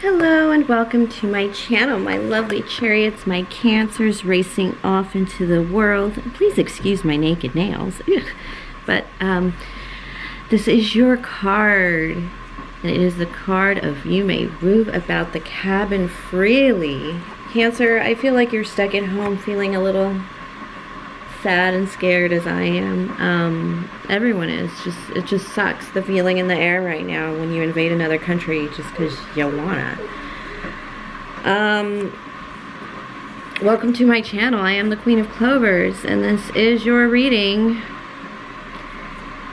Hello and welcome to my channel, my lovely chariots, my cancers racing off into the world. Please excuse my naked nails. Ugh. But this is your card. And it is the card of you may move about the cabin freely. Cancer, I feel like you're stuck at home feeling a little sad and scared as I am. Everyone is. It just sucks, the feeling in the air right now when you invade another country just because you wanna. Welcome to my channel. I am the Queen of Clovers, and this is your reading.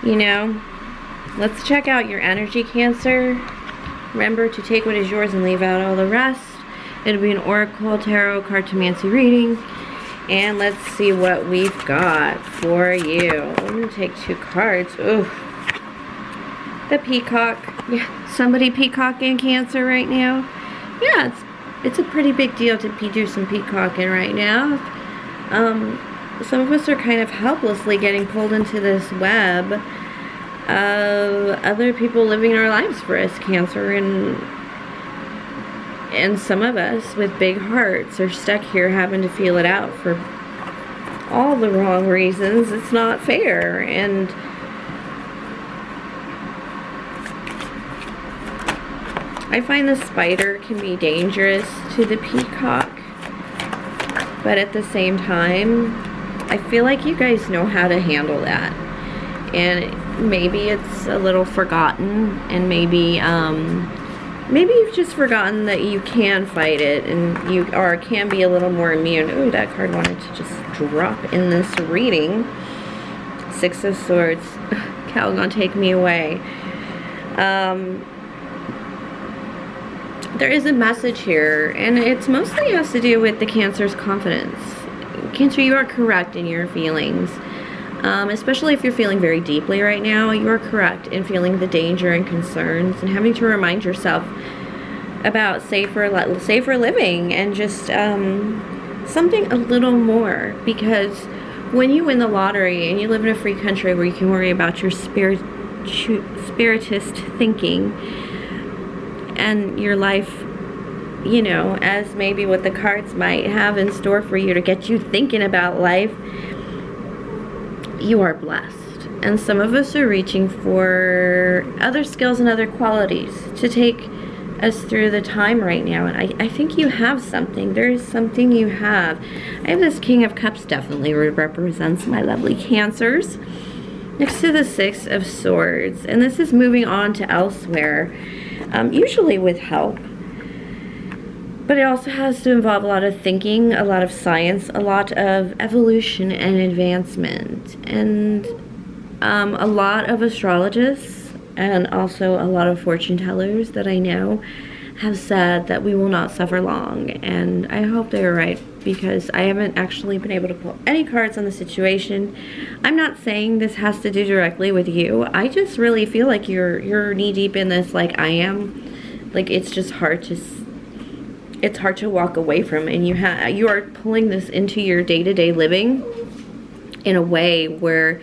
You know, let's check out your energy, Cancer. Remember to take what is yours and leave out all the rest. It'll be an Oracle, Tarot, Cartomancy reading. And let's see what we've got for you. I'm going to take two cards. Ooh. The Peacock. Yeah, somebody peacocking, Cancer, right now. Yeah, it's a pretty big deal to do some peacocking right now. Some of us are kind of helplessly getting pulled into this web of other people living our lives for us, Cancer, and some of us with big hearts are stuck here having to feel it out for all the wrong reasons. It's not fair. And I find the spider can be dangerous to the peacock, but at the same time, I feel like you guys know how to handle that. And maybe it's a little forgotten, and maybe you've just forgotten that you can fight it, and you can be a little more immune. Ooh, that card wanted to just drop in this reading. Six of Swords. Cal gonna take me away. There is a message here, and it's mostly has to do with the Cancer's confidence. Cancer, you are correct in your feelings. Especially if you're feeling very deeply right now, you are correct in feeling the danger and concerns and having to remind yourself about safer living and just something a little more. Because when you win the lottery and you live in a free country where you can worry about your spiritist thinking and your life, you know, as maybe what the cards might have in store for you to get you thinking about life, you are blessed. And some of us are reaching for other skills and other qualities to take us through the time right now. And I think you have something. There is something you have. I have this King of Cups, definitely represents my lovely Cancers, next to the Six of Swords. And this is moving on to elsewhere, usually with help. But it also has to involve a lot of thinking, a lot of science, a lot of evolution and advancement. And a lot of astrologists and also a lot of fortune tellers that I know have said that we will not suffer long. And I hope they're right, because I haven't actually been able to pull any cards on the situation. I'm not saying this has to do directly with you. I just really feel like you're knee deep in this like I am. Like, it's just hard to walk away from, and you are pulling this into your day-to-day living in a way where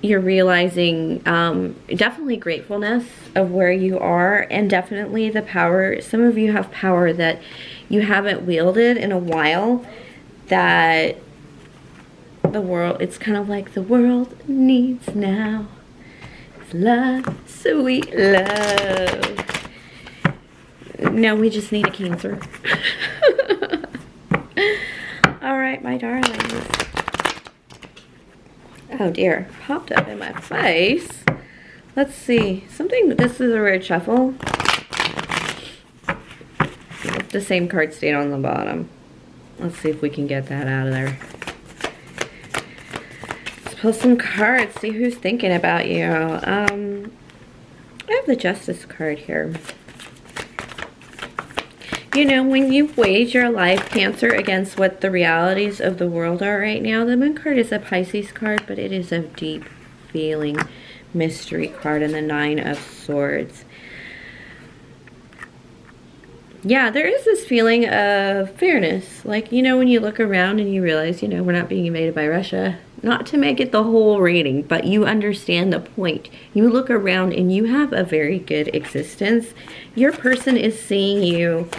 you're realizing definitely gratefulness of where you are, and definitely the power. Some of you have power that you haven't wielded in a while, that the world, it's kind of like the world needs now. It's love, sweet love. No, we just need a Cancer. All right, my darlings. Oh dear, popped up in my face. Let's see. This is a weird shuffle. The same card stayed on the bottom. Let's see if we can get that out of there. Let's pull some cards, see who's thinking about you. I have the Justice card here. You know, when you wage your life, Cancer, against what the realities of the world are right now, the Moon card is a Pisces card, but it is a deep feeling mystery card, and the Nine of Swords. Yeah, there is this feeling of fairness. Like, you know, when you look around and you realize, you know, we're not being invaded by Russia. Not to make it the whole reading, but you understand the point. You look around and you have a very good existence. Your person is seeing you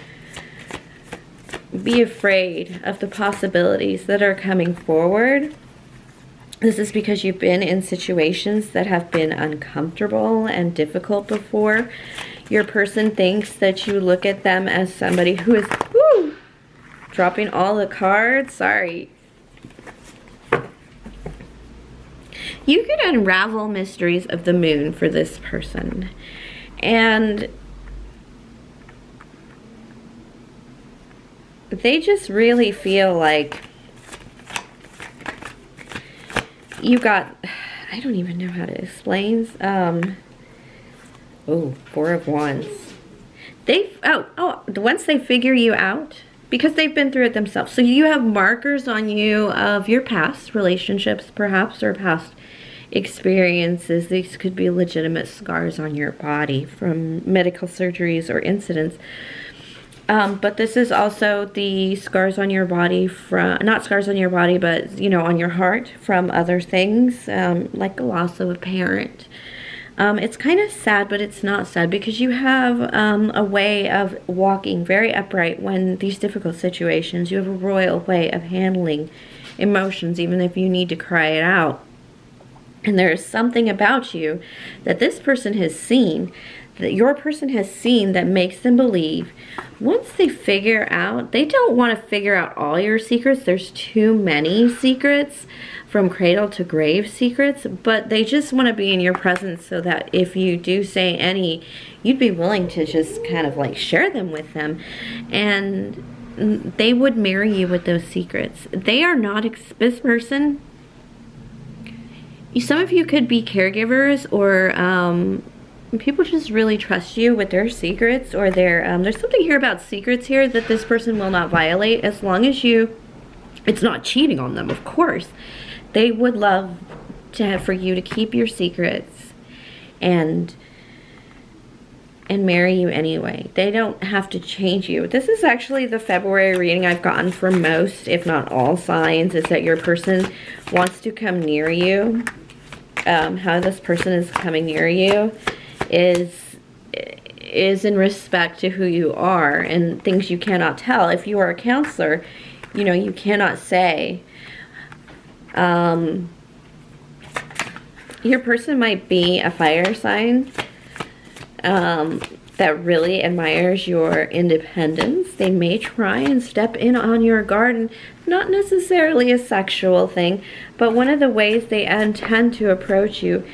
be afraid of the possibilities that are coming forward. This is because you've been in situations that have been uncomfortable and difficult before. Your person thinks that you look at them as somebody who is, woo, dropping all the cards. Sorry. You could unravel mysteries of the moon for this person. And they just really feel like you got, I don't even know how to explain. Oh, Four of Wands. Once they figure you out, because they've been through it themselves. So you have markers on you of your past relationships, perhaps, or past experiences. These could be legitimate scars on your body from medical surgeries or incidents. But this is also the scars on your body from, not scars on your body, but, you know, on your heart from other things, like the loss of a parent. It's kind of sad, but it's not sad because you have a way of walking very upright when these difficult situations. You have a royal way of handling emotions, even if you need to cry it out. And there's something about you that this person has seen, that your person has seen, that makes them believe once they figure out, they don't want to figure out all your secrets. There's too many secrets, from cradle to grave secrets, but they just want to be in your presence so that if you do say any, you'd be willing to just kind of like share them with them, and they would marry you with those secrets. They are not, this person, some of you could be caregivers, or people just really trust you with their secrets, or there's something here about secrets here that this person will not violate as long as it's not cheating on them, of course. They would love for you to keep your secrets and marry you anyway. They don't have to change you. This is actually the February reading I've gotten for most, if not all signs, is that your person wants to come near you. How this person is coming near you is in respect to who you are and things you cannot tell. If you are a counselor, you know, you cannot say. Your person might be a fire sign that really admires your independence. They may try and step in on your garden, not necessarily a sexual thing, but one of the ways they intend to approach you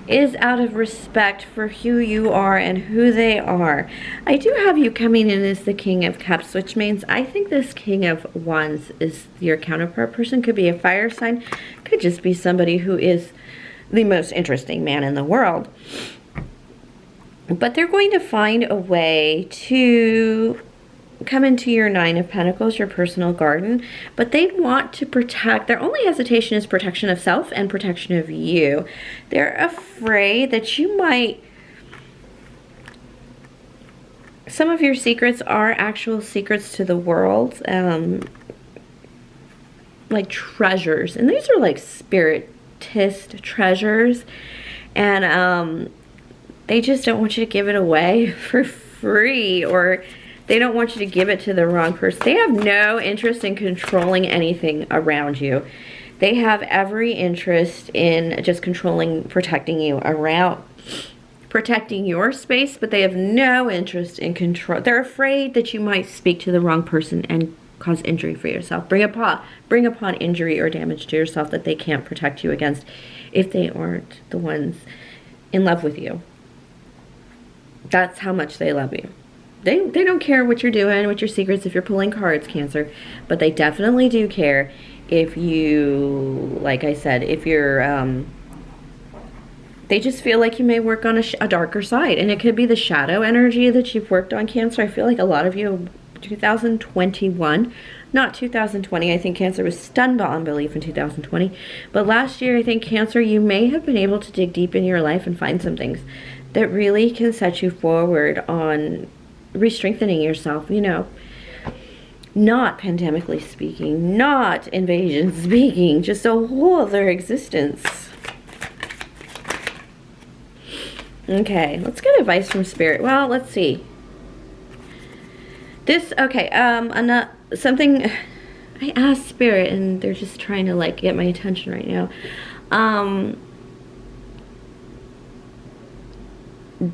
is out of respect for who you are and who they are. I do have you coming in as the King of Cups, which means I think this King of Wands is your counterpart person. Could be a fire sign, could just be somebody who is the most interesting man in the world. But they're going to find a way to come into your Nine of Pentacles, your personal garden, but they want to protect. Their only hesitation is protection of self and protection of you. They're afraid that you might, some of your secrets are actual secrets to the world, like treasures, and these are like spiritist treasures, and they just don't want you to give it away for free, or they don't want you to give it to the wrong person. They have no interest in controlling anything around you. They have every interest in just controlling, protecting you around, protecting your space, but they have no interest in control. They're afraid that you might speak to the wrong person and cause injury for yourself. Bring upon injury or damage to yourself that they can't protect you against if they aren't the ones in love with you. That's how much they love you. They don't care what you're doing, what your secrets, if you're pulling cards, Cancer, but they definitely do care if you, like I said, if you're, they just feel like you may work on a darker side, and it could be the shadow energy that you've worked on, Cancer. I feel like a lot of you, 2021, not 2020, I think Cancer was stunned beyond belief in 2020, but last year, I think, Cancer, you may have been able to dig deep in your life and find some things that really can set you forward on re-strengthening yourself, you know. not pandemically speaking, not invasion speaking, just a whole other existence. Okay, let's get advice from Spirit. Well, let's see. This, okay, something, I asked Spirit and they're just trying to like get my attention right now.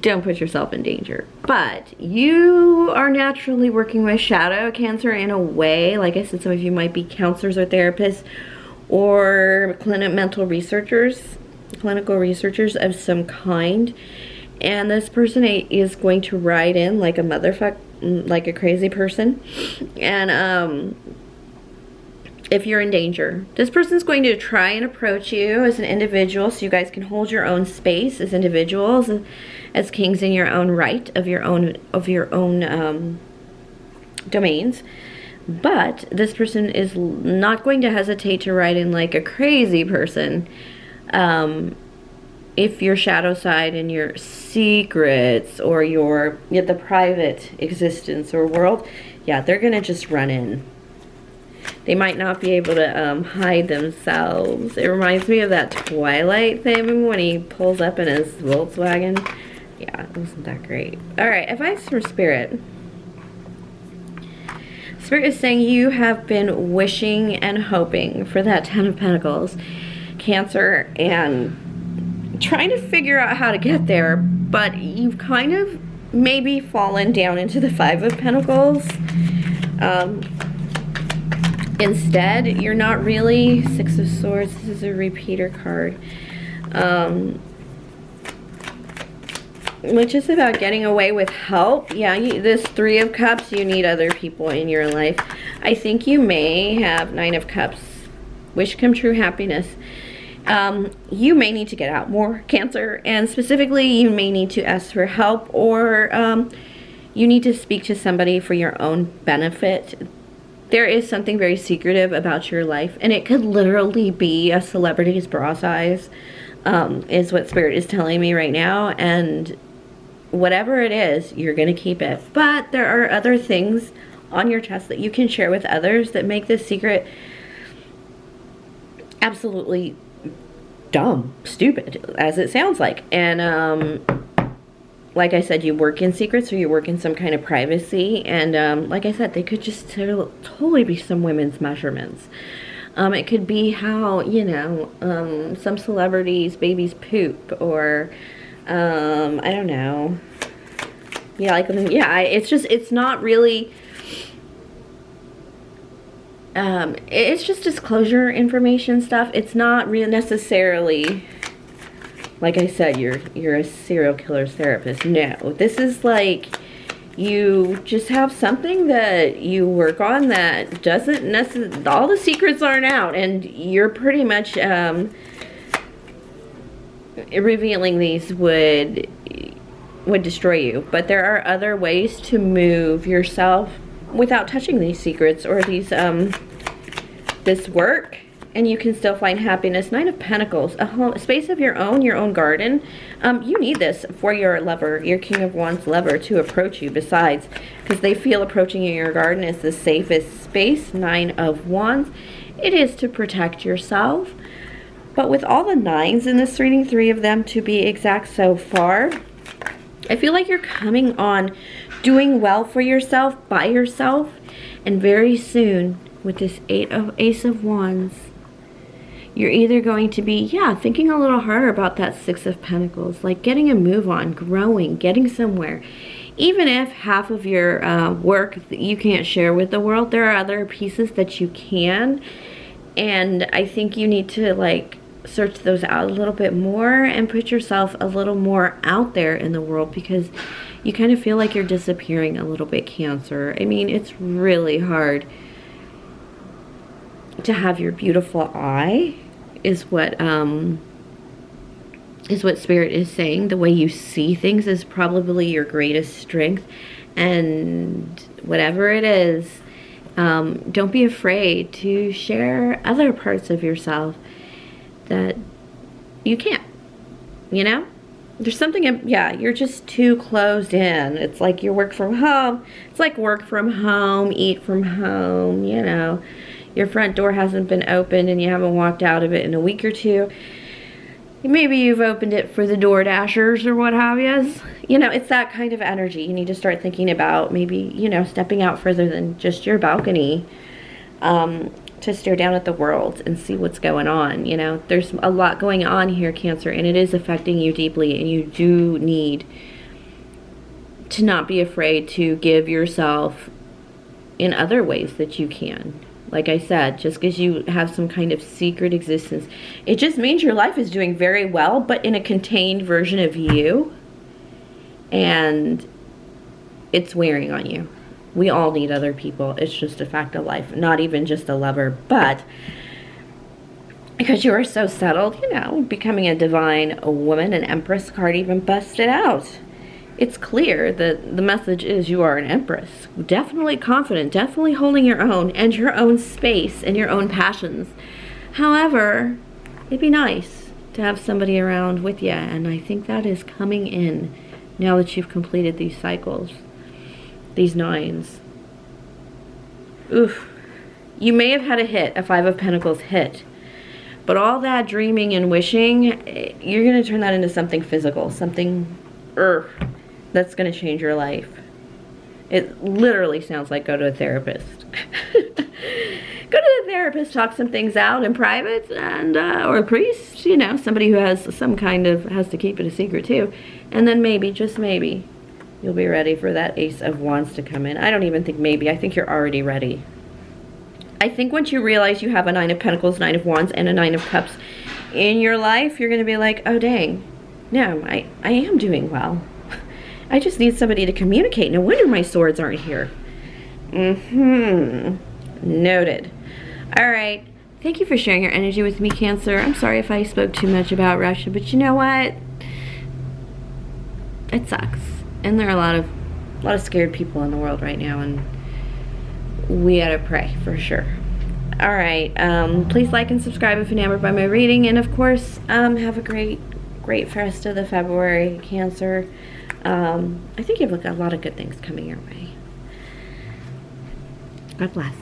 Don't put yourself in danger. But you are naturally working with shadow Cancer in a way. Like I said, some of you might be counselors or therapists or clinical researchers of some kind. And this person is going to ride in like a motherfucker, like a crazy person. And if you're in danger, this person's going to try and approach you as an individual so you guys can hold your own space as individuals, as kings in your own right of your own domains. But this person is not going to hesitate to ride in like a crazy person. If your shadow side and your secrets or the private existence or world, yeah, they're gonna just run in. They might not be able to hide themselves. It reminds me of that Twilight thing when he pulls up in his Volkswagen. Yeah, it wasn't that great. All right, advice from Spirit. Spirit is saying you have been wishing and hoping for that Ten of Pentacles, Cancer, and trying to figure out how to get there, but you've kind of maybe fallen down into the Five of Pentacles. Instead, you're not really. Six of Swords, this is a repeater card. Which is about getting away with help. Yeah, this Three of Cups, you need other people in your life. I think you may have Nine of Cups. Wish come true happiness. You may need to get out more, Cancer, and specifically you may need to ask for help, or you need to speak to somebody for your own benefit. There is something very secretive about your life, and it could literally be a celebrity's bra size, is what Spirit is telling me right now, and whatever it is, you're going to keep it. But there are other things on your chest that you can share with others that make this secret absolutely dumb, stupid, as it sounds like. And like I said, you work in secrets, or you work in some kind of privacy, and like I said, they could just totally be some women's measurements. It could be how, you know, some celebrities' babies poop, or I don't know. Yeah, like, yeah, it's not really, it's just disclosure information stuff. It's not real necessarily, like I said, you're a serial killer's therapist. No, this is like you just have something that you work on that doesn't necessarily, all the secrets aren't out, and you're pretty much revealing these would destroy you. But there are other ways to move yourself without touching these secrets or these this work, and you can still find happiness. Nine of Pentacles, a space of your own garden. You need this for your lover, your King of Wands lover, to approach you, besides, because they feel approaching you in your garden is the safest space. Nine of Wands, it is to protect yourself. But with all the nines in this reading, 3 of them to be exact so far, I feel like you're coming on doing well for yourself, by yourself, and very soon with this Ace of Wands, you're either going to be, yeah, thinking a little harder about that 6 of Pentacles, like getting a move on, growing, getting somewhere. Even if half of your work that you can't share with the world, there are other pieces that you can. And I think you need to like search those out a little bit more and put yourself a little more out there in the world, because you kind of feel like you're disappearing a little bit, Cancer. I mean, it's really hard to have your beautiful eye, is what Spirit is saying. The way you see things is probably your greatest strength, and whatever it is, don't be afraid to share other parts of yourself that you can't, you know? There's something, yeah, you're just too closed in. It's like you work from home. It's like work from home, eat from home, you know. Your front door hasn't been opened and you haven't walked out of it in a week or two. Maybe you've opened it for the door dashers or what have you. You know, it's that kind of energy. You need to start thinking about maybe, you know, stepping out further than just your balcony. To stare down at the world and see what's going on. You know, there's a lot going on here, Cancer, and it is affecting you deeply, and you do need to not be afraid to give yourself in other ways that you can. Like I said, just because you have some kind of secret existence, it just means your life is doing very well, but in a contained version of you, and it's wearing on you. We all need other people. It's just a fact of life. Not even just a lover, but because you are so settled, you know, becoming a divine woman, an empress card even busted out. It's clear that the message is you are an empress. Definitely confident, definitely holding your own and your own space and your own passions. However, it'd be nice to have somebody around with you, and I think that is coming in now that you've completed these cycles. These 9s. Oof. You may have had a hit, a 5 of Pentacles hit. But all that dreaming and wishing, you're going to turn that into something physical. Something that's going to change your life. It literally sounds like go to a therapist. Go to the therapist, talk some things out in private, and or a priest, you know, somebody who has some kind of, has to keep it a secret too. And then maybe, just maybe, you'll be ready for that Ace of Wands to come in. I don't even think maybe. I think you're already ready. I think once you realize you have a 9 of Pentacles, 9 of Wands, and a 9 of Cups in your life, you're going to be like, oh, dang. No, I am doing well. I just need somebody to communicate. No wonder my swords aren't here. Noted. All right. Thank you for sharing your energy with me, Cancer. I'm sorry if I spoke too much about Russia, but you know what? It sucks. And there are a lot of scared people in the world right now, and we gotta pray for sure. All right, please like and subscribe if enamored by my reading, and of course, have a great rest of the February, Cancer. I think you have a lot of good things coming your way. God bless.